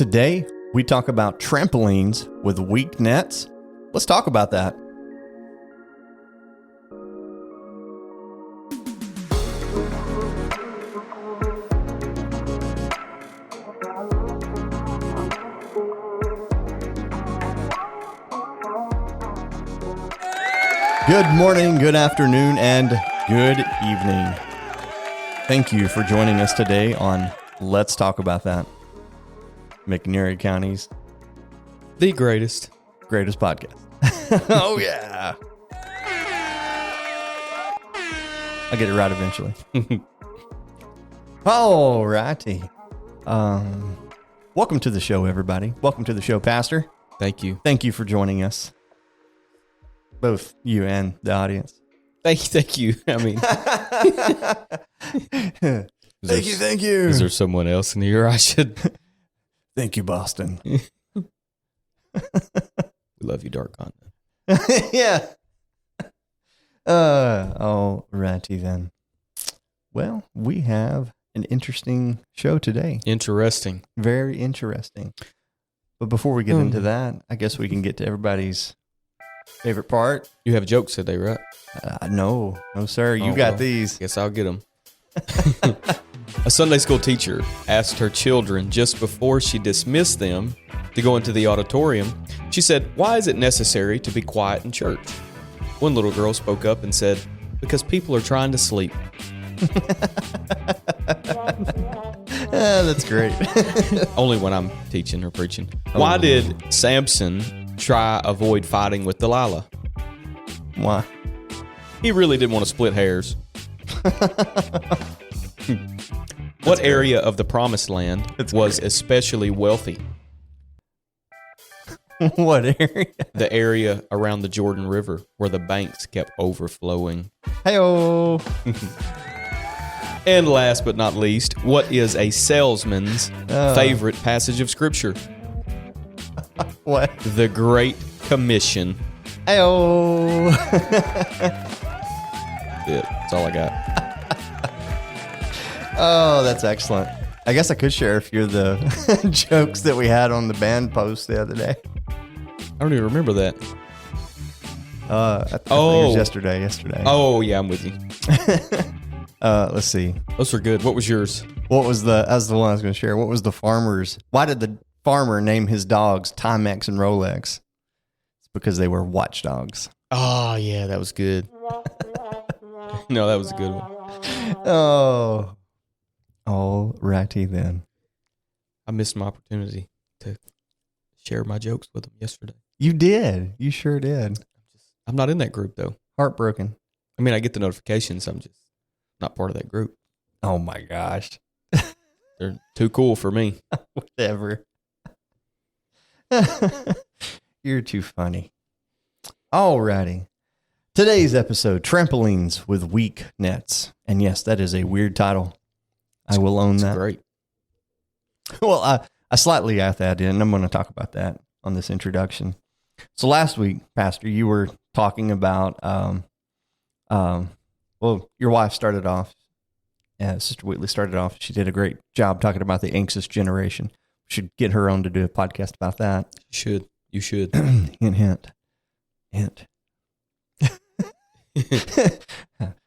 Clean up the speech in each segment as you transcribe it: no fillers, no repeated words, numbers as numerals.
Today, we talk about trampolines with weak nets. Let's talk about that. Good morning, good afternoon, and good evening. Thank you for joining us today on Let's Talk About That. McNairy County's the greatest podcast. Oh, yeah. I'll get it right eventually. All righty. Welcome to the show, everybody. Welcome to the show, Pastor. Thank you. Thank you for joining us. Both you and the audience. Thank you. I mean, thank you. Is there someone else in here I should? Thank you, Boston. We love you, dark content. Yeah. All righty then. Well, we have an interesting show today. Interesting. Very interesting. But before we get into that, I guess we can get to everybody's favorite part. You have jokes today, right? No, sir. You got these. Guess I'll get them. A Sunday school teacher asked her children just before she dismissed them to go into the auditorium. She said, "Why is it necessary to be quiet in church?" One little girl spoke up and said, "Because people are trying to sleep." That's great. Only when I'm teaching or preaching. Why did Samson avoid fighting with Delilah? Why? He really didn't want to split hairs. What area of the Promised Land was especially wealthy? What area? The area around the Jordan River where the banks kept overflowing. Hey-oh. And last but not least, what is a salesman's favorite passage of Scripture? What? The Great Commission. Hey-oh. That's all I got. Oh, that's excellent. I guess I could share a few of the jokes that we had on the band post the other day. I don't even remember that. I think it was yesterday. Oh, yeah, I'm with you. Let's see. Those were good. What was yours? That's the one I was going to share. What was the farmer's? Why did the farmer name his dogs Timex and Rolex? It's because they were watchdogs. Oh, yeah, that was good. No, that was a good one. Oh, all righty then. I missed my opportunity to share my jokes with them yesterday. You did. You sure did. I'm not in that group, though. Heartbroken. I mean, I get the notifications. I'm just not part of that group. Oh, my gosh. They're too cool for me. Whatever. You're too funny. All righty. Today's episode, Trampolines with Weak Nets. And yes, that is a weird title. I will own that. Great. Well, I slightly added that in, and I'm going to talk about that on this introduction. So last week, Pastor, you were talking about, your wife started off, Sister Wheatley started off. She did a great job talking about the anxious generation. We should get her on to do a podcast about that. You should. Hint.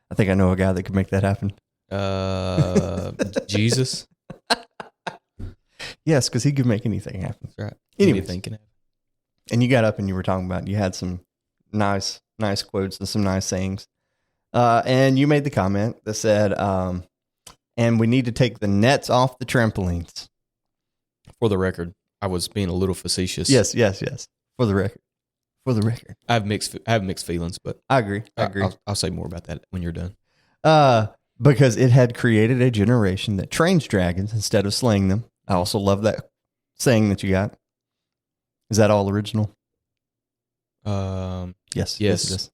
I think I know a guy that could make that happen. Jesus? Yes, because he could make anything happen. That's right. Anyways, Anything can happen. And you got up and you were talking about, you had some nice quotes and some nice sayings. And you made the comment that said, and we need to take the nets off the trampolines. For the record, I was being a little facetious. Yes. For the record. I have mixed feelings, but I agree. I'll say more about that when you're done. Because it had created a generation that trains dragons instead of slaying them. I also love that saying that you got. Is that all original? Yes. Yes, it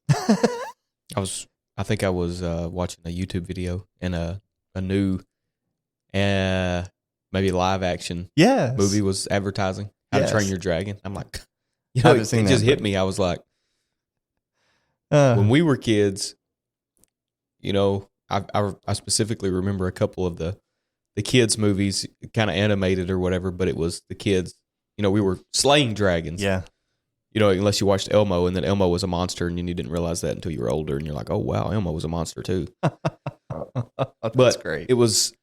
is. I think I was watching a YouTube video and a new maybe live action movie was advertising How to Train Your Dragon. I'm like, it just hit me. I was like, when we were kids, I specifically remember a couple of the the kids movies, kind of animated or whatever, but it was the kids. We were slaying dragons. Yeah. Unless you watched Elmo, and then Elmo was a monster, and you didn't realize that until you were older, and you're like, oh wow, Elmo was a monster too. That's great. It was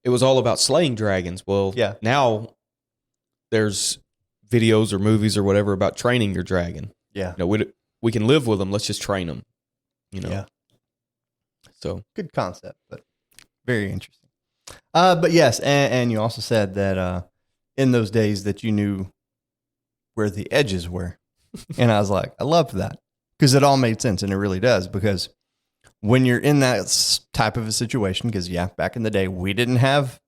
all about slaying dragons. Well, yeah. Now there's videos or movies or whatever about training your dragon. Yeah. We can live with them. Let's just train them. Yeah. So good concept, but very interesting. But yes, and you also said that in those days that you knew where the edges were. And I was like, I love that, because it all made sense, and it really does, because when you're in that type of a situation, because back in the day, we didn't have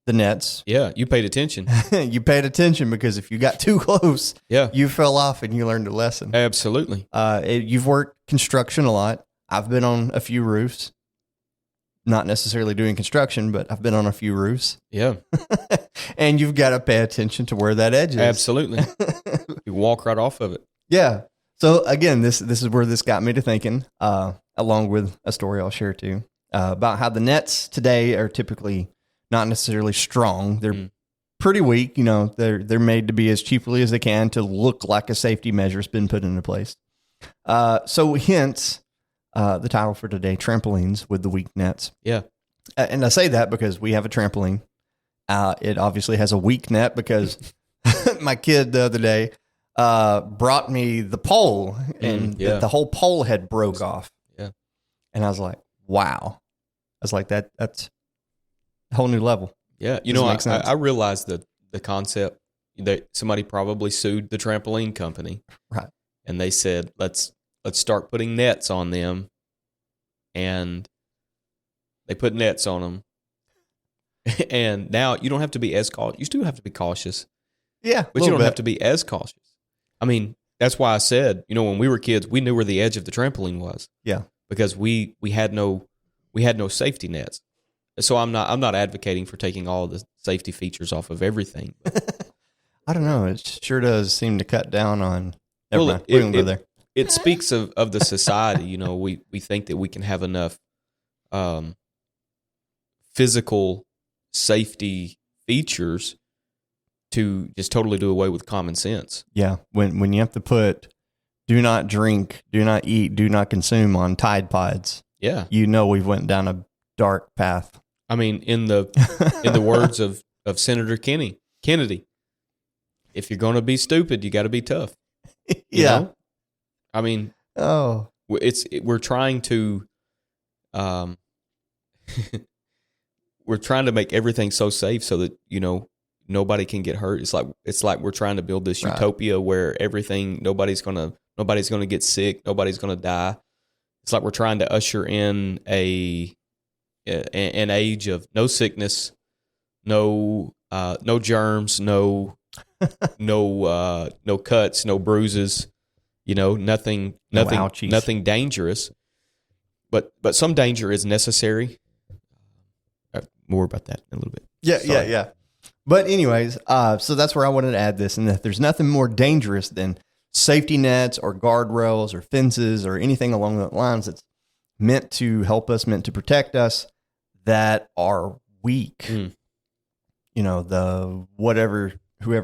the nets. Yeah, you paid attention. You paid attention, because if you got too close, you fell off and you learned a lesson. Absolutely. You've worked construction a lot. I've been on a few roofs. Not necessarily doing construction, but I've been on a few roofs. Yeah. And you've got to pay attention to where that edge is. Absolutely. You walk right off of it. Yeah. So again, this is where this got me to thinking, along with a story I'll share too, about how the nets today are typically not necessarily strong. They're pretty weak. They're made to be as cheaply as they can to look like a safety measure has been put into place. So hence, the title for today, Trampolines with the Weak Nets. Yeah. And I say that because we have a trampoline. It obviously has a weak net, because my kid the other day brought me the pole, and the whole pole had broke off. Yeah. And I was like, wow. I was like, that's a whole new level. Yeah. I realized that the concept that somebody probably sued the trampoline company. Right. And they said, let's start putting nets on them. And they put nets on them. And now you don't have to be as cautious. You still have to be cautious. Yeah. But you don't have to be as cautious. I mean, that's why I said, when we were kids, we knew where the edge of the trampoline was. Yeah. Because we had no safety nets. So I'm not advocating for taking all the safety features off of everything. I don't know. It sure does seem to cut down on. Never mind. We won't go there. It speaks of the society. We think that we can have enough physical safety features to just totally do away with common sense. Yeah. When you have to put do not drink, do not eat, do not consume on Tide Pods. Yeah. We've went down a dark path. I mean, in the words of Senator Kennedy, if you're going to be stupid, you got to be tough. You know? I mean, we're trying to, we're trying to make everything so safe so that nobody can get hurt. It's like we're trying to build this utopia where nobody's gonna get sick, nobody's gonna die. It's like we're trying to usher in an age of no sickness, no germs, no cuts, no bruises. Nothing dangerous, but some danger is necessary. More about that in a little bit. Yeah. But anyways, so that's where I wanted to add this, and that there's nothing more dangerous than safety nets or guardrails or fences or anything along those lines that's meant to help us, meant to protect us, that are weak. Whoever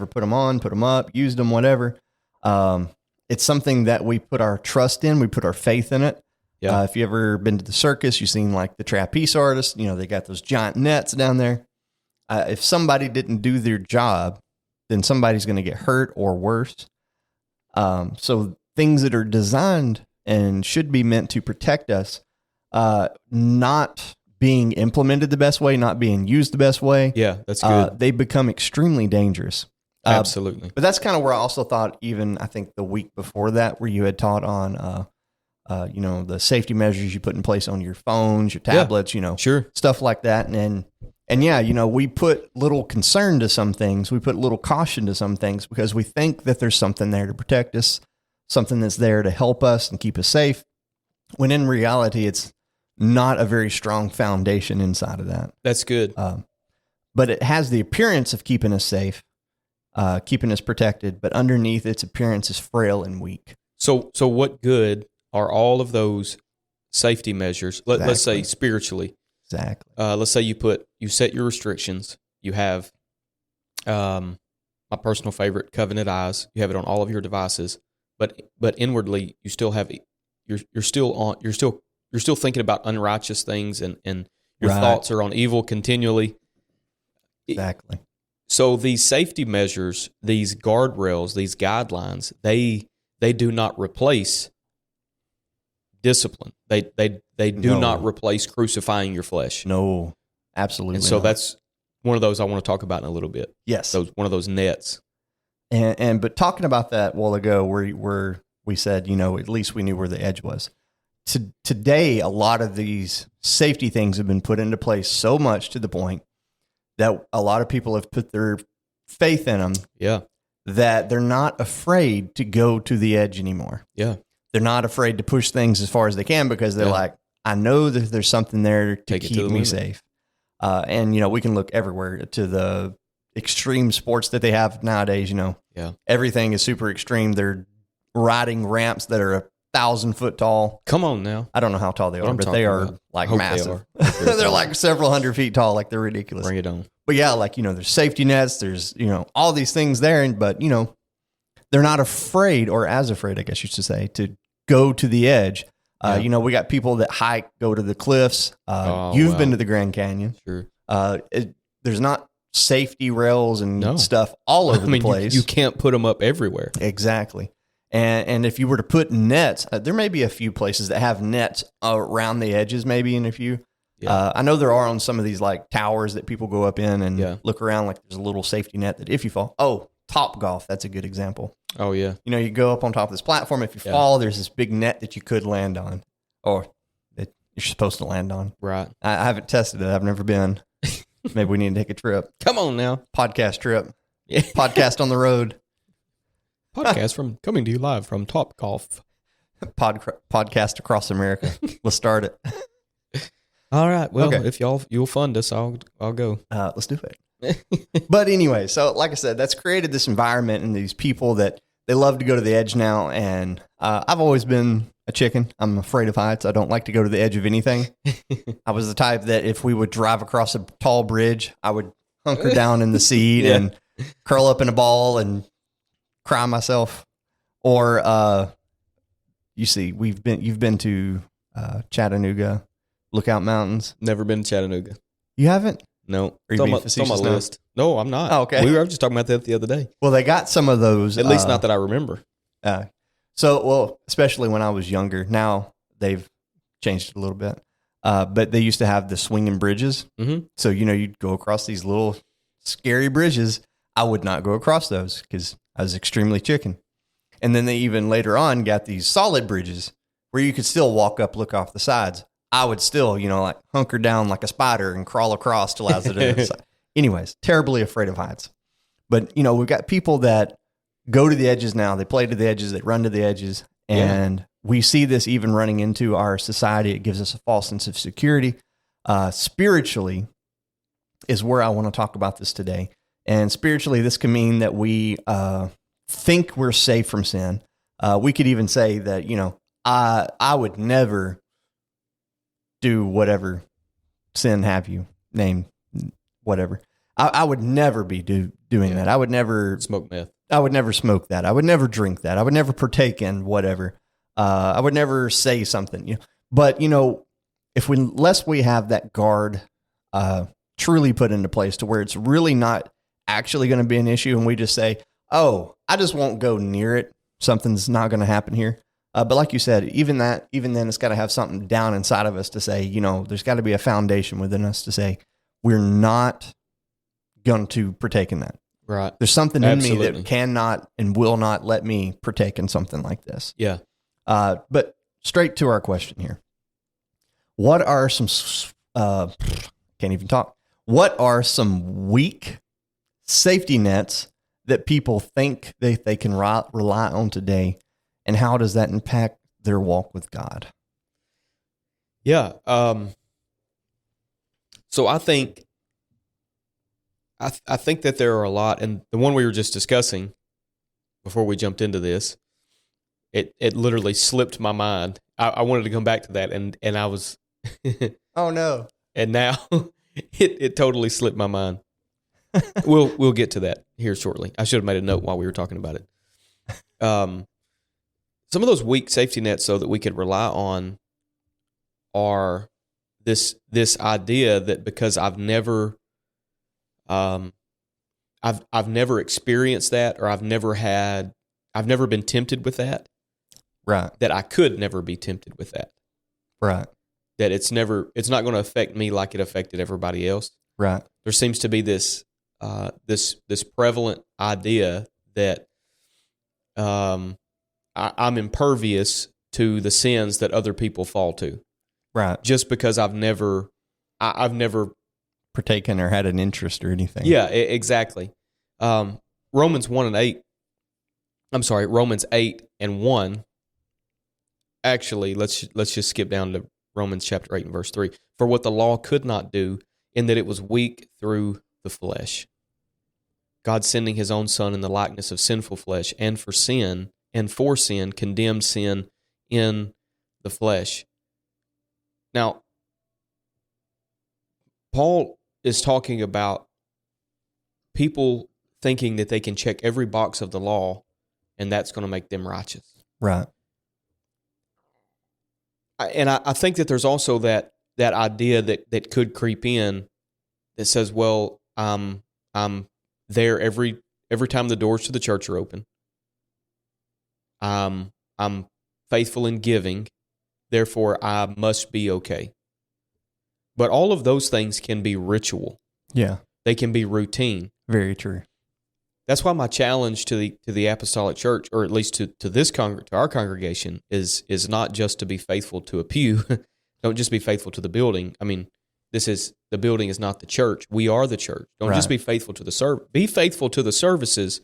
put them on, put them up, used them, whatever. It's something that we put our trust in. We put our faith in it. Yeah. If you ever been to the circus, you've seen like the trapeze artists, they got those giant nets down there. If somebody didn't do their job, then somebody's going to get hurt or worse. So things that are designed and should be meant to protect us, not being implemented the best way, not being used the best way. Yeah, that's good. They become extremely dangerous. Absolutely. But that's kind of where I also thought, even I think the week before that, where you had taught on, the safety measures you put in place on your phones, your tablets, sure, stuff like that. And yeah, we put little concern to some things. We put little caution to some things because we think that there's something there to protect us, something that's there to help us and keep us safe. When in reality, it's not a very strong foundation inside of that. That's good. But it has the appearance of keeping us safe, keeping us protected, but underneath its appearance is frail and weak. So what good are all of those safety measures? Let's say spiritually. Exactly. Let's say you put you set your restrictions. You have my personal favorite, Covenant Eyes. You have it on all of your devices, but inwardly you still have you're still thinking about unrighteous things, and your Right. thoughts are on evil continually. Exactly. So these safety measures, these guardrails, these guidelines, they do not replace discipline. They do No. not replace crucifying your flesh. No, absolutely. And so not. that's one of those I want to talk about in a little bit. yes. One of those nets. And but talking about that a while ago, where we said, at least we knew where the edge was. Today, a lot of these safety things have been put into place so much to the point that a lot of people have put their faith in them. Yeah. That they're not afraid to go to the edge anymore. Yeah. They're not afraid to push things as far as they can because they're like, I know that there's something there to Take it to keep the me limit. safe. And we can look everywhere to the extreme sports that they have nowadays. Yeah. Everything is super extreme. They're riding ramps that are 1,000-foot tall. Come on now. I don't know how tall they What are, I'm but they talking are about. like I hope they massive. are. They're like several hundred feet tall. Like they're ridiculous. Bring it on. But yeah, there's safety nets. There's, all these things there. But, they're not afraid, or as afraid, I guess you should say, to go to the edge. Yeah. We got people that hike, go to the cliffs. You've been to the Grand Canyon. Sure. There's not safety rails and No. stuff all over the place. You can't put them up everywhere. Exactly. And if you were to put nets, there may be a few places that have nets around the edges, maybe in a few. Yeah. I know there are on some of these like towers that people go up in and look around, like there's a little safety net that if you fall, Top Golf, that's a good example. Oh, yeah. You go up on top of this platform. If you fall, there's this big net that you could land on, or that you're supposed to land on. Right. I haven't tested it. I've never been. Maybe we need to take a trip. Come on now. Podcast trip. Yeah. Podcast on the road. Podcast coming to you live from Top Golf. Podcast across America. Let's start it. All right. Well, Okay. if you'll fund us, I'll go. Let's do it. But anyway, so like I said, that's created this environment and these people that they love to go to the edge now. And I've always been a chicken. I'm afraid of heights. I don't like to go to the edge of anything. I was the type that if we would drive across a tall bridge, I would hunker down in the seat and curl up in a ball and cry myself. Or you've been to Chattanooga, Lookout Mountains. Never been to Chattanooga. You haven't? No. Are you It's on being my facetious now? list. No, I'm not. Oh, okay. We were just talking about that the other day. Well, they got some of those. At least not that I remember. Especially when I was younger. Now they've changed it a little bit. But they used to have the swinging bridges. Mm-hmm. So, you'd go across these little scary bridges. I would not go across those because I was extremely chicken. And then they even later on got these solid bridges where you could still walk up, look off the sides. I would still, like hunker down like a spider and crawl across till I was at the other side. Anyways, terribly afraid of heights. But, we've got people that go to the edges now. They play to the edges. They run to the edges. And we see this even running into our society. It gives us a false sense of security. Spiritually is where I want to talk about this today. And spiritually, this can mean that we think we're safe from sin. We could even say that, I would never do whatever sin have you named, whatever. I would never be doing that. I would never Smoke meth. I would never smoke that. I would never drink that. I would never partake in whatever. I would never say something. But unless we have that guard truly put into place to where it's really not actually going to be an issue, and we just say, "Oh, I just won't go near it. Something's not going to happen here." But like you said, even then, it's got to have something down inside of us to say, there's got to be a foundation within us to say we're not going to partake in that. Right. There's something in me Absolutely. that cannot and will not let me partake in something like this. Yeah. But straight to our question here. What are some, can't even talk. What are some weak safety nets that people think they can rely on today? And how does that impact their walk with God? Yeah. So I think that there are a lot, and the one we were just discussing before we jumped into this, it literally slipped my mind. I wanted to come back to that, and I was, Oh no! and now It totally slipped my mind. We'll get to that here shortly. I should have made a note while we were talking about it. Some of those weak safety nets, though, that we could rely on are this idea that because I've never experienced that, or I've never been tempted with that. Right. That I could never be tempted with that. Right. That it's not going to affect me like it affected everybody else. Right. There seems to be this prevalent idea that I'm impervious to the sins that other people fall to. Right. Just because I've never partaken or had an interest or anything. Yeah, exactly. Romans 8 and 1. Actually, let's just skip down to Romans chapter 8 and verse 3. For what the law could not do, in that it was weak through the flesh, God sending his own Son in the likeness of sinful flesh, and for sin, condemned sin in the flesh. Now, Paul is talking about people thinking that they can check every box of the law and that's going to make them righteous. Right. And I think that there's also that idea that could creep in that says, well, I'm there every time the doors to the church are open. I'm faithful in giving, therefore I must be okay. But all of those things can be ritual. Yeah. They can be routine. Very true. That's why my challenge to the apostolic church, or at least to our congregation, is not just to be faithful to a pew. Don't just be faithful to the building. I mean, the building is not the church. We are the church. Don't just be faithful to the service. Be faithful to the services,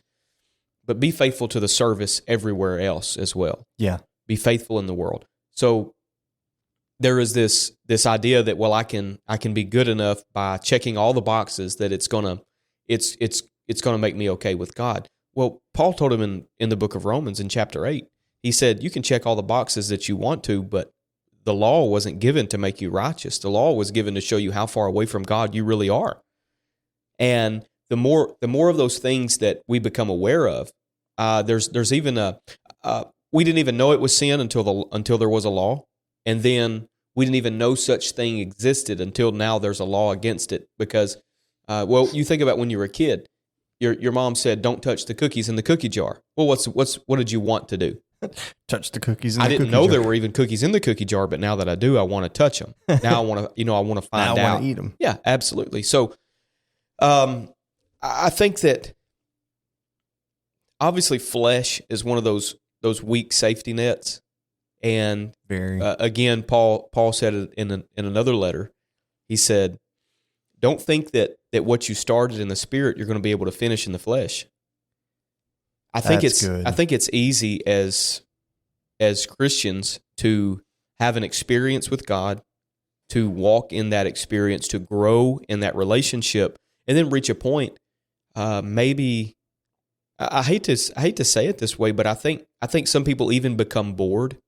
but be faithful to the service everywhere else as well. Yeah. Be faithful in the world. So there is this idea that, well, I can be good enough by checking all the boxes that it's gonna make me okay with God. Well, Paul told him in the book of Romans in chapter 8, he said, you can check all the boxes that you want to, but the law wasn't given to make you righteous. The law was given to show you how far away from God you really are. And the more of those things that we become aware of, there's even we didn't even know it was sin until there was a law, and then we didn't even know such thing existed until now there's a law against it. Because, well, you think about when you were a kid, your mom said, "Don't touch the cookies in the cookie jar." Well, what did you want to do? Touch the cookies in the I cookie didn't know jar. there were even cookies in the cookie jar, but now that I do, I want to touch them. Now I want to find out. Now I want to eat them. Yeah, absolutely. So, I think that obviously flesh is one of those weak safety nets, and Very. Again, Paul said it in another letter. He said, "Don't think that what you started in the spirit you're going to be able to finish in the flesh." I think it's easy as Christians to have an experience with God, to walk in that experience, to grow in that relationship, and then reach a point. Maybe I hate to say it this way, but I think some people even become bored.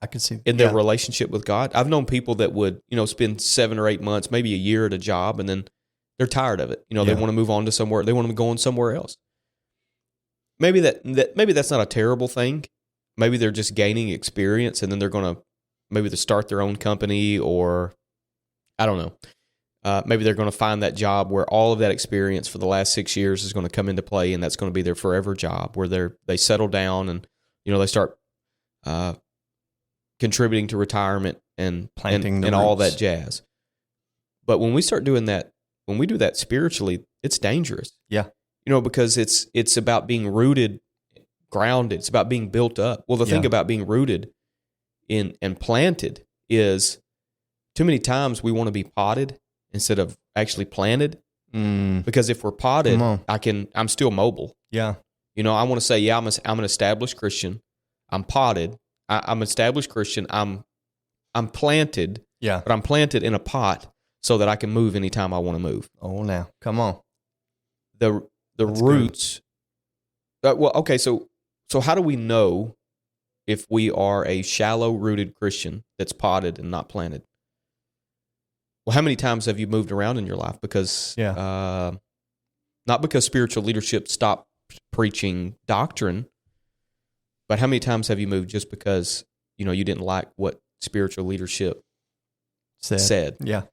I can see in their relationship with God. I've known people that would spend 7 or 8 months, maybe a year at a job, and then they're tired of it. They want to move on to somewhere. They want to go on somewhere else. Maybe that's not a terrible thing. Maybe they're just gaining experience, and then they're going to start their own company, or I don't know. Maybe they're going to find that job where all of that experience for the last 6 years is going to come into play, and that's going to be their forever job, where they settle down and they start contributing to retirement and planting and all that jazz. But when we start doing that, when we do that spiritually, it's dangerous. Yeah. Because it's about being rooted, grounded. It's about being built up. Well, the thing about being rooted and planted is too many times we want to be potted instead of actually planted. Because if we're potted, I'm still mobile. Yeah. I want to say, I'm an established Christian. I'm potted. I'm an established Christian. I'm planted. Yeah. But I'm planted in a pot so that I can move anytime I want to move. Oh, now come on. The That's roots. Well, okay. So how do we know if we are a shallow rooted Christian that's potted and not planted? Well, how many times have you moved around in your life? Because not because spiritual leadership stopped preaching doctrine, but how many times have you moved just because, you didn't like what spiritual leadership said? Yeah.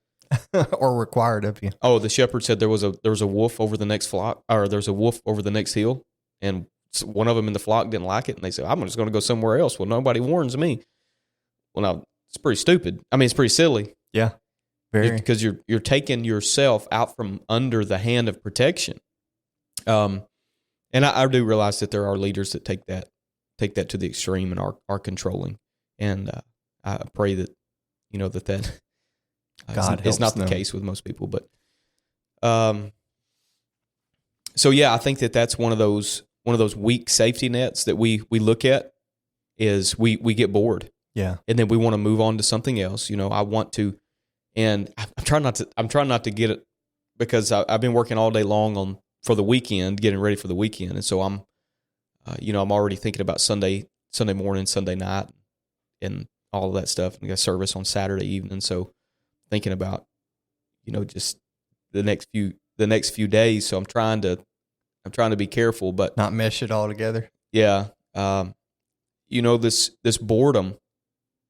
Or required of you. Oh, the shepherd said there was a wolf over the next flock, or there's a wolf over the next hill, and one of them in the flock didn't like it, and they said, I'm just going to go somewhere else. Well, nobody warns me. Well, now, it's pretty stupid. I mean, it's pretty silly. Yeah. Very. Because you're taking yourself out from under the hand of protection. And I do realize that there are leaders that take that to the extreme and are controlling. And I pray that that God is not the case with most people. But so yeah, I think that's one of those weak safety nets that we look at is we get bored. Yeah. And then we want to move on to something else. I want to, and I'm trying not to get it because I've been working all day long for the weekend, getting ready for the weekend. And so I'm already thinking about Sunday morning, Sunday night, and all of that stuff. We got service on Saturday evening. So thinking about, just the next few days. So I'm trying to be careful, but not mesh it all together. Yeah. This boredom,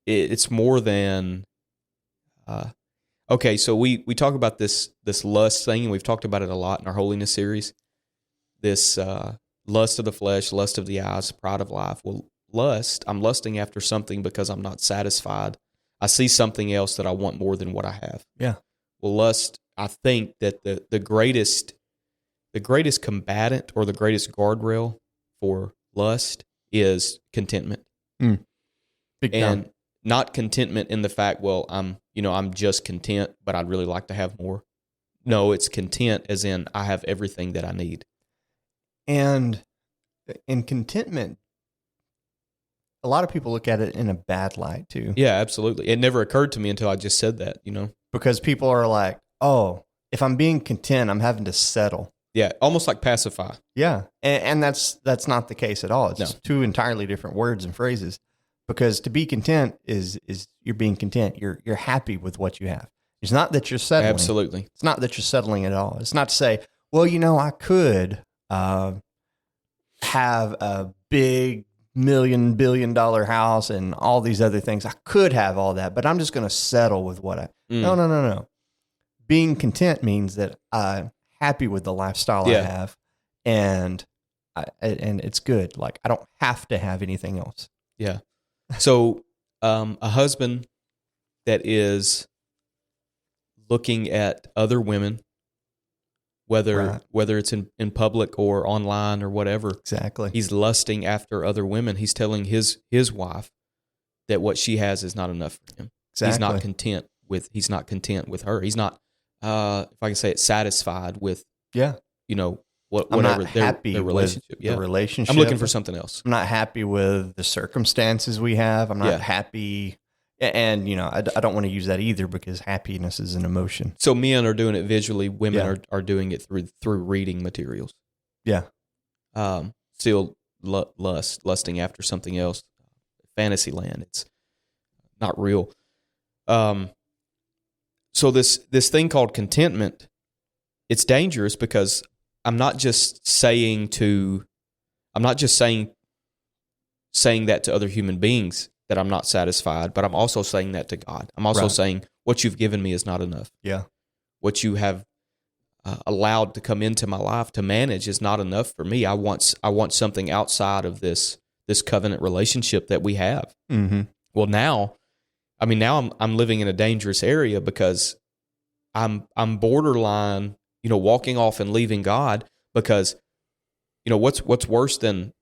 it's more than, okay. So we talk about this lust thing, and we've talked about it a lot in our holiness series, this, lust of the flesh, lust of the eyes, pride of life. Well, I'm lusting after something because I'm not satisfied. I see something else that I want more than what I have. Yeah. Well, lust, I think that the greatest combatant or the greatest guardrail for lust is contentment. Big and time. Not contentment in the fact, well, I'm just content, but I'd really like to have more. No, it's content as in I have everything that I need. And in contentment, a lot of people look at it in a bad light too. Yeah, absolutely. It never occurred to me until I just said that, Because people are like, oh, if I'm being content, I'm having to settle. Yeah, almost like pacify. Yeah. And that's not the case at all. It's two entirely different words and phrases. Because to be content is you're being content. You're happy with what you have. It's not that you're settling. Absolutely. It's not that you're settling at all. It's not to say, well, I could have a big billion dollar house and all these other things. I could have all that, but I'm just going to settle with what I. No. Being content means that I'm happy with the lifestyle I have, and it's good. Like I don't have to have anything else. Yeah. So a husband that is looking at other women, whether it's in public or online or whatever. Exactly. He's lusting after other women. He's telling his wife that what she has is not enough for him. Exactly. He's not content with her. He's not, if I can say it, satisfied with, whatever their relationship. The relationship. I'm looking for something else. I'm not happy with the circumstances we have. I'm not happy. And, I don't want to use that either because happiness is an emotion. So men are doing it visually. Women are doing it through reading materials. Yeah. Still lusting after something else. Fantasy land. It's not real. So this thing called contentment, it's dangerous because I'm not just saying that to other human beings that I'm not satisfied, but I'm also saying that to God. I'm also saying what you've given me is not enough. Yeah. What you have allowed to come into my life to manage is not enough for me. I want something outside of this covenant relationship that we have. Mm-hmm. Well, now I'm living in a dangerous area because I'm borderline, walking off and leaving God because, what's worse than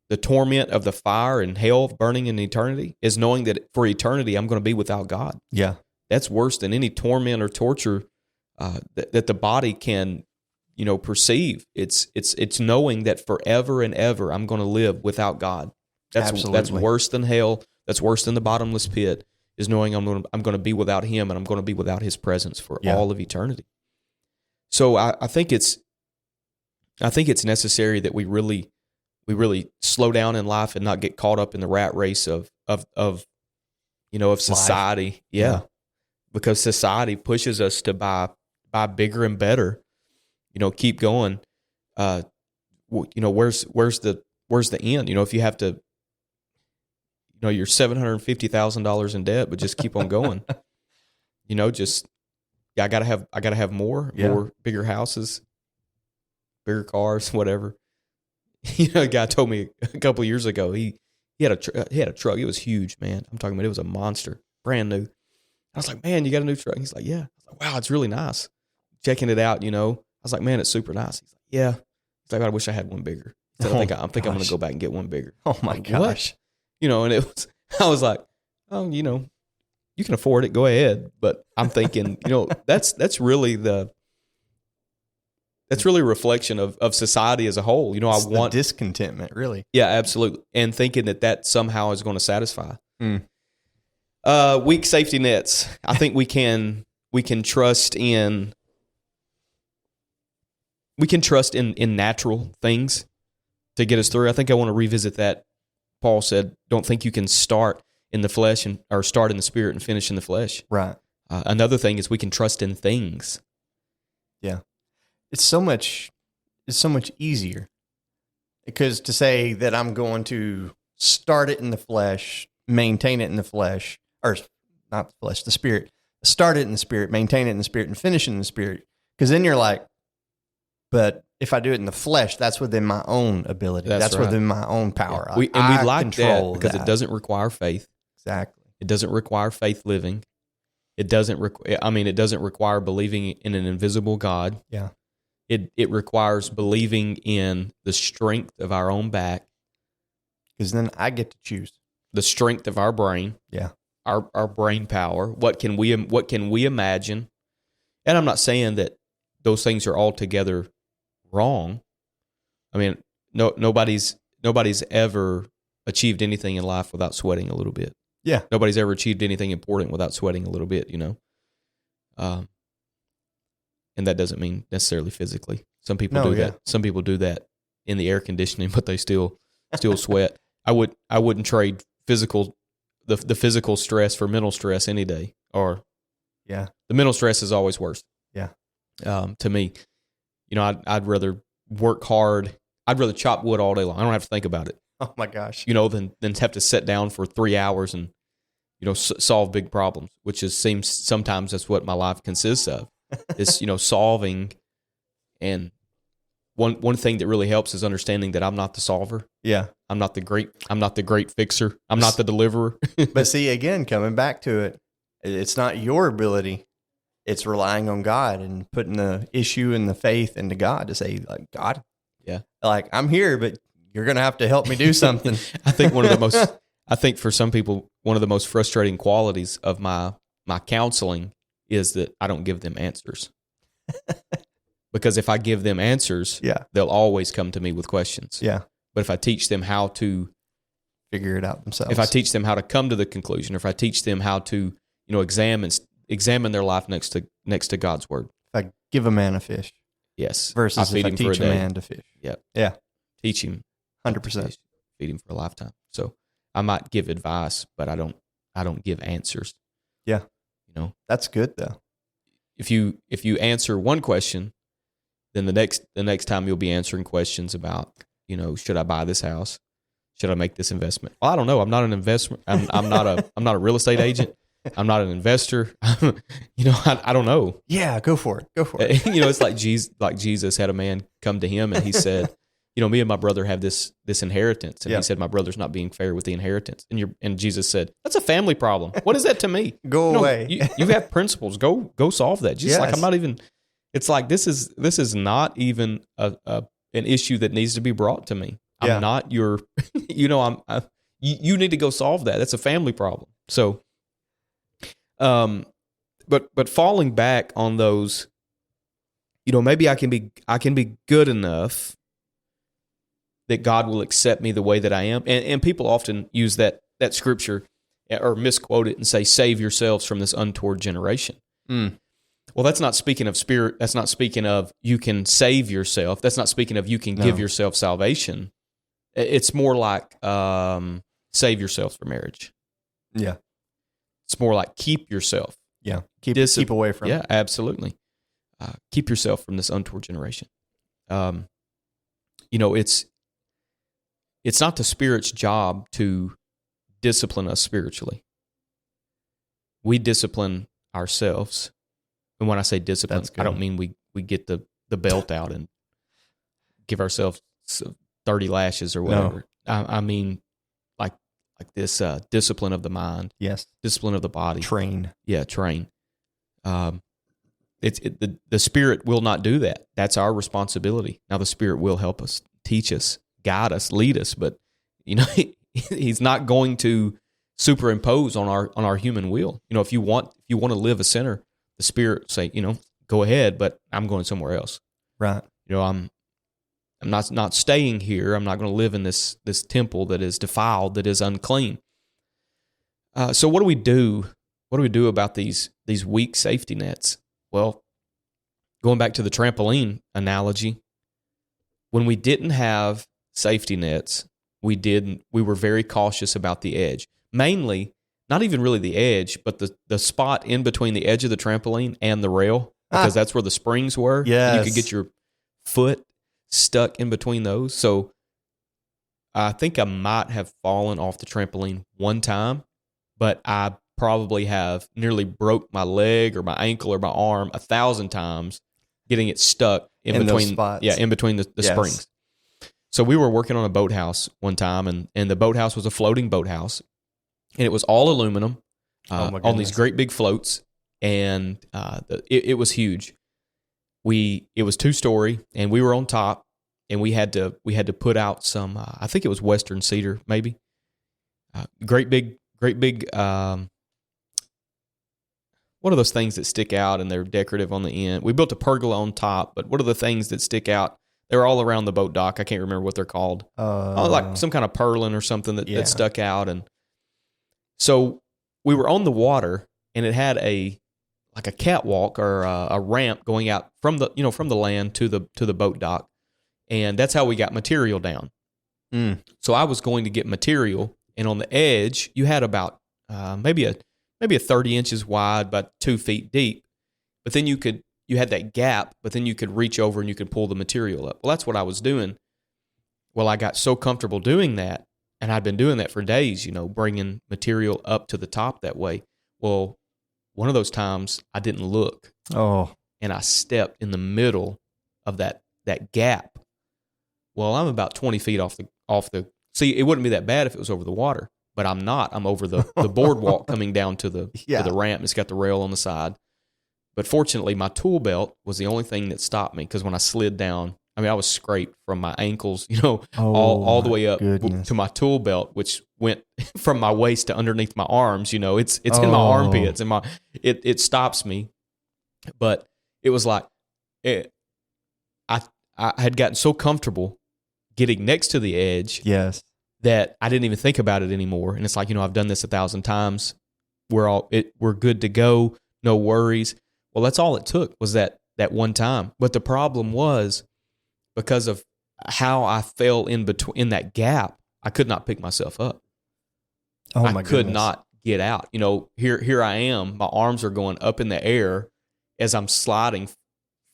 the torment of the fire and hell burning in eternity is knowing that for eternity I'm going to be without God. Yeah. That's worse than any torment or torture that the body can, perceive. It's knowing that forever and ever I'm going to live without God. That's worse than hell. That's worse than the bottomless pit, is knowing I'm going to be without Him and I'm going to be without His presence for all of eternity. So I think it's necessary that we really slow down in life and not get caught up in the rat race of society. Yeah. because society pushes us to buy bigger and better. Keep going. Where's the end? If you have to, you're $750,000 in debt, but just keep on going. I gotta have more, bigger houses, bigger cars, whatever. A guy told me a couple of years ago he had a truck. It was huge, man. I'm talking about, it was a monster, brand new. I was like, man, you got a new truck? He's like, yeah. I was like, wow, it's really nice. Checking it out, I was like, man, it's super nice. He's like, yeah. He's like, I wish I had one bigger. He said, I think I'm going to go back and get one bigger. Oh my gosh. What? And I was like, oh, you can afford it. Go ahead. But I'm thinking, that's really a reflection of society as a whole. It's the discontentment, really. Yeah, absolutely. And thinking that somehow is going to satisfy. Weak safety nets. I think we can trust in natural things to get us through. I think I want to revisit that. Paul said, don't think you can start in the flesh or start in the spirit and finish in the flesh. Right. Another thing is we can trust in things. Yeah. It's so much easier, because to say that I'm going to start it in the flesh, maintain it in the flesh, or not the flesh, the spirit, start it in the spirit, maintain it in the spirit, and finish it in the spirit. Because then you're like, but if I do it in the flesh, that's within my own ability. That's right. Within my own power. Yeah. We like that because it doesn't require faith. Exactly. It doesn't require faith living. It doesn't require believing in an invisible God. Yeah. It requires believing in the strength of our own back. Because then I get to choose. The strength of our brain. Yeah. Our brain power. What can we imagine? And I'm not saying that those things are altogether wrong. I mean, nobody's ever achieved anything in life without sweating a little bit. Yeah. Nobody's ever achieved anything important without sweating a little bit, and that doesn't mean necessarily physically. Some people do that. Some people do that in the air conditioning, but they still sweat. I wouldn't trade the physical stress for mental stress any day. Or the mental stress is always worse. Yeah. To me, I'd rather work hard. I'd rather chop wood all day long. I don't have to think about it. Oh my gosh. Than have to sit down for 3 hours and solve big problems, which seems sometimes that's what my life consists of. Is solving. And one thing that really helps is understanding that I'm not the solver. Yeah. I'm not the great fixer. I'm not the deliverer. But see, again, coming back to it, it's not your ability. It's relying on God and putting the issue and the faith into God to say, like, God, like, I'm here, but you're going to have to help me do something. I think for some people, one of the most frustrating qualities of my counseling is that I don't give them answers. Because if I give them answers, they'll always come to me with questions. Yeah. But if I teach them how to figure it out themselves, if I teach them how to come to the conclusion, or if I teach them how to, examine their life next to God's word. If I give a man a fish. Yes. Versus if I teach a man to fish. Yep. Yeah. Teach him 100%. Feed him for a lifetime. So I might give advice, but I don't give answers. Yeah. That's good though. If you answer one question, then the next time you'll be answering questions about, should I buy this house? Should I make this investment? Well, I don't know. I'm not an investment. I'm not a real estate agent. I'm not an investor. I don't know. Yeah, go for it. It's like Jesus had a man come to him and he said, me and my brother have this inheritance. And he said, my brother's not being fair with the inheritance. And Jesus said, that's a family problem. What is that to me? Go away. You have principles. Go solve that. Jesus, like, I'm not even, it's like, this is not even an issue that needs to be brought to me. I'm not your, you need to go solve that. That's a family problem. So, but falling back on those, maybe I can be good enough that God will accept me the way that I am. And people often use that scripture or misquote it and say, save yourselves from this untoward generation. Well, that's not speaking of spirit. That's not speaking of you can save yourself. That's not speaking of you can give yourself salvation. It's more like save yourself for marriage. Yeah. It's more like keep yourself Yeah. Keep away from Yeah, it. absolutely. Keep yourself from this untoward generation. It's not the Spirit's job to discipline us spiritually. We discipline ourselves. And when I say discipline, I don't mean we get the belt out and give ourselves 30 lashes or whatever. No. I mean like this discipline of the mind. Yes. Discipline of the body. Train. Yeah, train. The Spirit will not do that. That's our responsibility. Now the Spirit will help us, teach us, guide us, lead us, but He's not going to superimpose on our human will. If you want to live a sinner, the Spirit say, go ahead, but I'm going somewhere else. Right. I'm not staying here. I'm not going to live in this temple that is defiled, that is unclean. So what do we do? What do we do about these weak safety nets? Well, going back to the trampoline analogy, when we didn't have safety nets, we were very cautious about the edge. Mainly, not even really the edge, but the spot in between the edge of the trampoline and the rail, because that's where the springs were. Yes. You could get your foot stuck in between those. So I think I might have fallen off the trampoline one time, but I probably have nearly broke my leg or my ankle or my arm 1,000 times getting it stuck in between those spots. Yeah, in between the springs. So we were working on a boathouse one time, and the boathouse was a floating boathouse, and it was all aluminum on these great big floats, and it was huge. It was 2-story, and we were on top, and we had to put out some. I think it was Western cedar, maybe. Great big. What are those things that stick out and they're decorative on the end? We built a pergola on top, but what are the things that stick out? They're all around the boat dock. I can't remember what they're called. Like some kind of purlin or something that stuck out. And so we were on the water, and it had a catwalk or a ramp going out from the land to the boat dock, and that's how we got material down. So I was going to get material, and on the edge you had about maybe a 30 inches wide, about 2 feet deep. But then you had that gap, but then you could reach over and you could pull the material up. Well, that's what I was doing. Well, I got so comfortable doing that, and I'd been doing that for days, bringing material up to the top that way. Well, one of those times I didn't look. Oh. And I stepped in the middle of that gap. Well, I'm about 20 feet off the. See, it wouldn't be that bad if it was over the water, but I'm not. I'm over the boardwalk coming down to the ramp. It's got the rail on the side. But fortunately, my tool belt was the only thing that stopped me, because when I slid down, I was scraped from my ankles, all the way up to my tool belt, which went from my waist to underneath my arms. It's in my armpits, and it stops me. But it was like I had gotten so comfortable getting next to the edge, that I didn't even think about it anymore. And it's like, I've done this 1,000 times. We're good to go, no worries. Well, that's all it took was that one time. But the problem was, because of how I fell in that gap, I could not pick myself up. I could not get out. Here I am. My arms are going up in the air as I'm sliding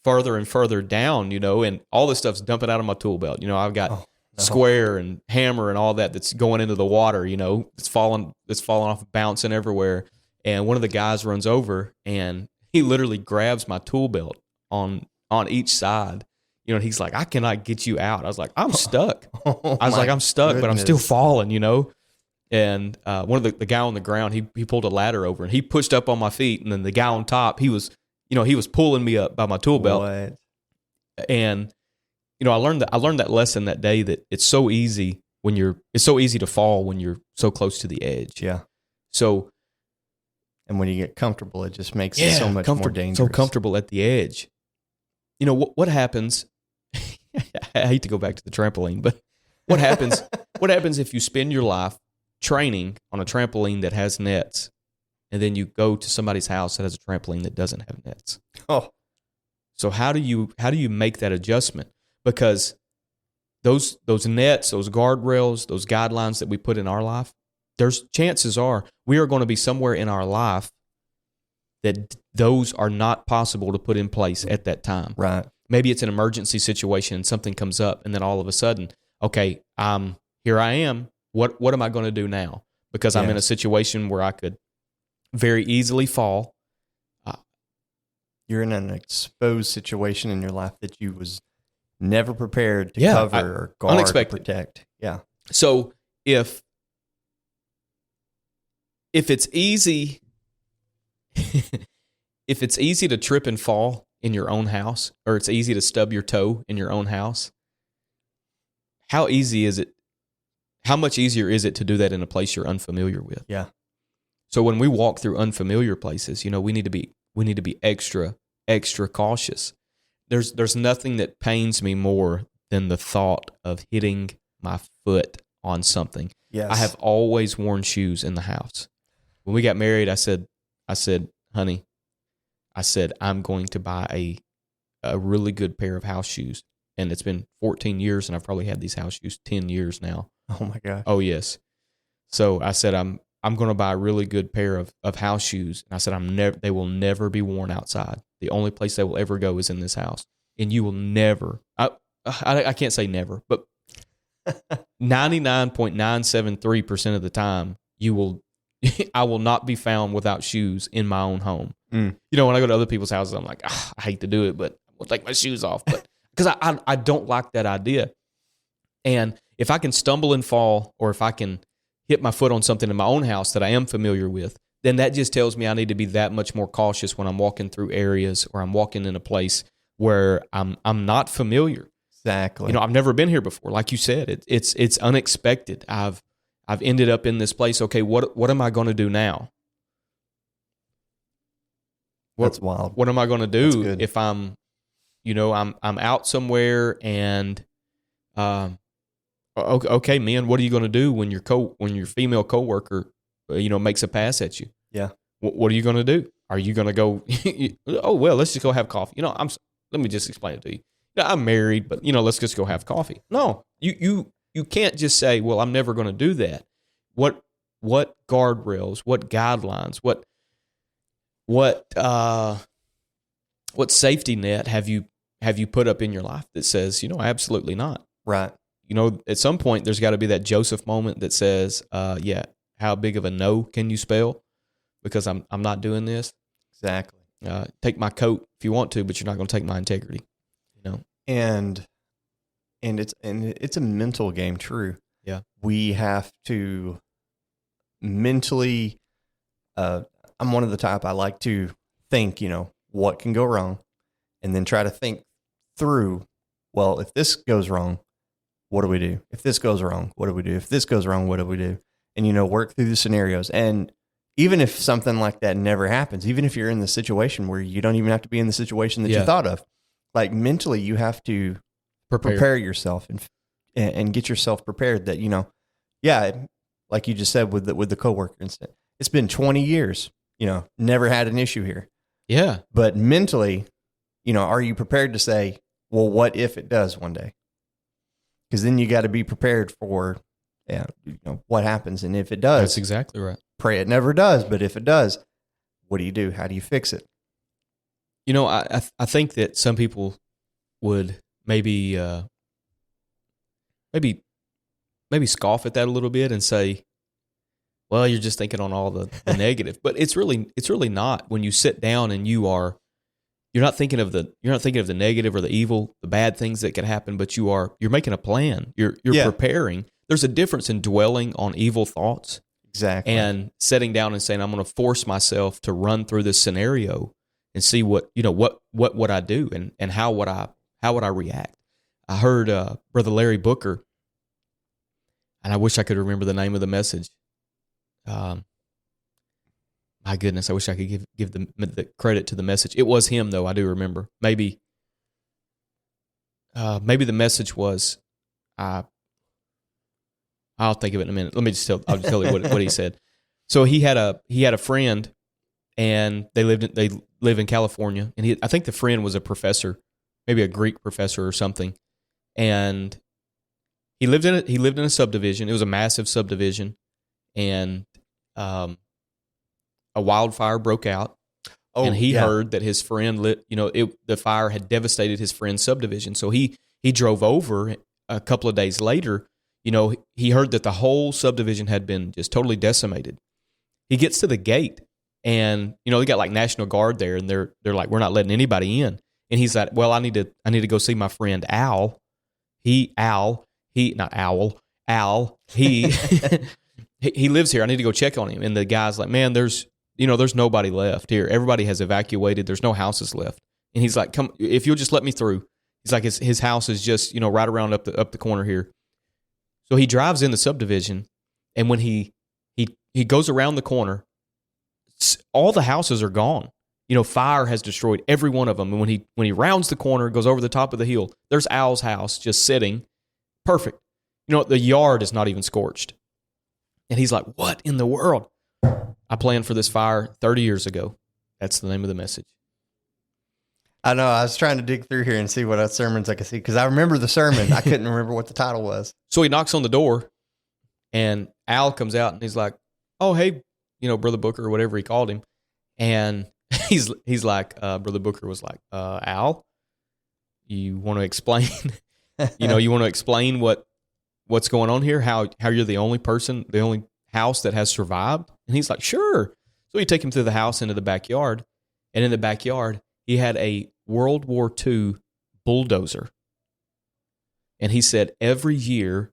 further and further down, and all this stuff's dumping out of my tool belt. I've got square and hammer and all that's going into the water, it's falling off, bouncing everywhere. And one of the guys runs over, and he literally grabs my tool belt on each side. And he's like, "I cannot get you out." I was like, "I'm stuck." I'm stuck, but I'm still falling, And one of the guy on the ground, he pulled a ladder over, and he pushed up on my feet. And then the guy on top, he was pulling me up by my tool belt. What? And I learned that lesson that day, that it's so easy to fall when you're so close to the edge. Yeah. So. And when you get comfortable, it just makes it so much more dangerous. So comfortable at the edge. What happens? I hate to go back to the trampoline, but what happens? What happens if you spend your life training on a trampoline that has nets, and then you go to somebody's house that has a trampoline that doesn't have nets? Oh, so how do you make that adjustment? Because those nets, those guardrails, those guidelines that we put in our life, there's chances are we are going to be somewhere in our life that those are not possible to put in place at that time. Right. Maybe it's an emergency situation and something comes up, and then all of a sudden, okay, here I am. What am I going to do now? Because I'm in a situation where I could very easily fall. You're in an exposed situation in your life that you was never prepared to cover or guard unexpected. or protect. Yeah. So if it's easy, if it's easy to trip and fall in your own house, or it's easy to stub your toe in your own house, how easy is it? How much easier is it to do that in a place you're unfamiliar with? Yeah. So when we walk through unfamiliar places, we need to be extra cautious. There's nothing that pains me more than the thought of hitting my foot on something. Yes. I have always worn shoes in the house. When we got married, I said, honey, I'm going to buy a really good pair of house shoes. And it's been 14 years, and I've probably had these house shoes 10 years now. Oh my gosh. Oh yes. So I said, I'm going to buy a really good pair of house shoes. And I said, they will never be worn outside. The only place they will ever go is in this house. And you will never, I can't say never, but 99.973% of the time, I will not be found without shoes in my own home. When I go to other people's houses, I'm like, I hate to do it, but I'll take my shoes off. But because I don't like that idea. And if I can stumble and fall, or if I can hit my foot on something in my own house that I am familiar with, then that just tells me I need to be that much more cautious when I'm walking through areas, or I'm walking in a place where I'm not familiar. Exactly. I've never been here before. Like you said, it's unexpected. I've ended up in this place. Okay, what am I going to do now? That's wild. What am I going to do if I'm out somewhere and okay, man, what are you going to do when your female coworker makes a pass at you? Yeah. What are you going to do? Are you going to go, oh, well, let's just go have coffee. Let me just explain it to you. I'm married, but let's just go have coffee. No, you can't just say, well, I'm never going to do that. What guardrails, what guidelines, what safety net have you put up in your life that says, absolutely not. Right. At some point there's got to be that Joseph moment that says, how big of a no can you spell? Because I'm not doing this. Exactly. Take my coat if you want to, but you're not going to take my integrity. And it's a mental game. True. Yeah. We have to mentally. I'm one of the type, I like to think, what can go wrong, and then try to think through. Well, if this goes wrong, what do we do? If this goes wrong, what do we do? If this goes wrong, what do we do? And work through the scenarios. And even if something like that never happens, even if you're in the situation where you don't even have to be in the situation that you thought of, like mentally, you have to prepare yourself and get yourself prepared that, like you just said with the coworker incident, it's been 20 years, never had an issue here. Yeah. But mentally, are you prepared to say, well, what if it does one day? Because then you got to be prepared for, what happens. And if it does, that's exactly right. Pray it never does. But if it does, what do you do? How do you fix it? I think that some people would maybe scoff at that a little bit and say, well, you're just thinking on all the negative. But it's really not. When you sit down and you're not thinking of the negative or the evil, the bad things that could happen, but you're making a plan. You're preparing. There's a difference in dwelling on evil thoughts. Exactly. And sitting down and saying, I'm going to force myself to run through this scenario and see what would I do and how would I react. I heard Brother Larry Booker, and I wish I could remember the name of the message. My goodness, I wish I could give the credit to the message. It was him, though. I do remember. Maybe the message was, I'll think of it in a minute. I'll just tell you what he said. So he had a friend, and they live in California, and I think the friend was a professor, maybe a Greek professor or something, and he lived in a subdivision. It was a massive subdivision, and a wildfire broke out. and he heard that his friend the fire had devastated his friend's subdivision. So he drove over a couple of days later. He heard that the whole subdivision had been just totally decimated. He gets to the gate, and they got like National Guard there, and they're like, we're not letting anybody in. And he's like, well, I need to go see my friend Al. Al. He lives here. I need to go check on him. And the guy's like, man, there's nobody left here. Everybody has evacuated. There's no houses left. And he's like, come, if you'll just let me through. He's like, his house is just, right around up the corner here. So he drives in the subdivision, and when he goes around the corner, all the houses are gone. Fire has destroyed every one of them. And when he rounds the corner, goes over the top of the hill, there's Al's house just sitting perfect. The yard is not even scorched. And he's like, what in the world? I planned for this fire 30 years ago. That's the name of the message. I know. I was trying to dig through here and see what sermons I could see, because I remember the sermon. I couldn't remember what the title was. So he knocks on the door, and Al comes out, and he's like, oh, hey, Brother Booker, or whatever he called him. And he's like, Brother Booker was like, Al, you want to explain, you want to explain what's going on here? How you're the only house that has survived? And he's like, sure. So you take him to the house into the backyard, and in the backyard, he had a World War II bulldozer. And he said, every year,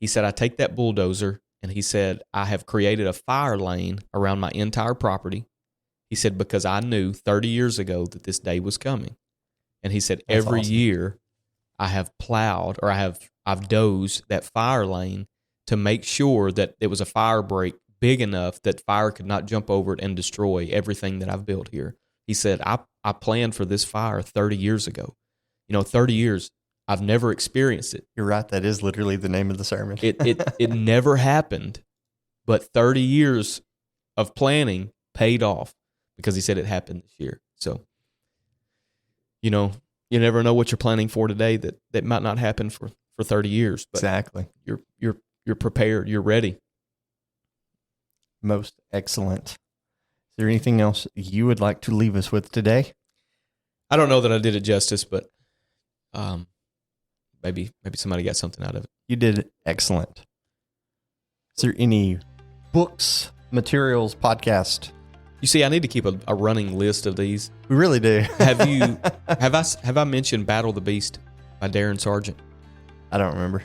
I take that bulldozer, and he said, I have created a fire lane around my entire property. He said, because I knew 30 years ago that this day was coming. And he said, That's every awesome. year I have plowed, or I've dozed that fire lane to make sure that it was a fire break big enough that fire could not jump over it and destroy everything that I've built here. He said, I planned for this fire 30 years ago. 30 years, I've never experienced it. You're right. That is literally the name of the sermon. It never happened, but 30 years of planning paid off, because he said it happened this year. So, you never know what you're planning for today that might not happen for 30 years. But exactly. You're prepared. You're ready. Most excellent. Is there anything else you would like to leave us with today? I don't know that I did it justice, but maybe somebody got something out of it. You did excellent. Is there any books, materials, podcast? You see, I need to keep a running list of these. We really do. Have I mentioned Battle the Beast by Darren Sargent? I don't remember.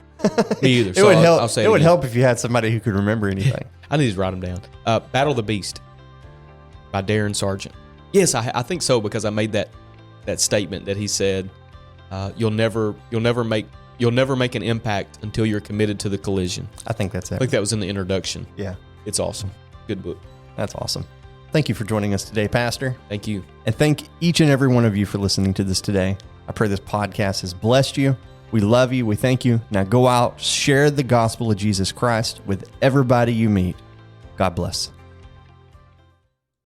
Me either. It would help. I'll say it would help if you had somebody who could remember anything. I need to write them down. Battle the Beast by Darren Sargent. Yes, I think so, because I made that statement that he said, you'll never make an impact until you're committed to the collision. I think that's it. I think that was in the introduction. Yeah. It's awesome. Good book. That's awesome. Thank you for joining us today, Pastor. Thank you. And thank each and every one of you for listening to this today. I pray this podcast has blessed you. We love you. We thank you. Now go out, share the gospel of Jesus Christ with everybody you meet. God bless.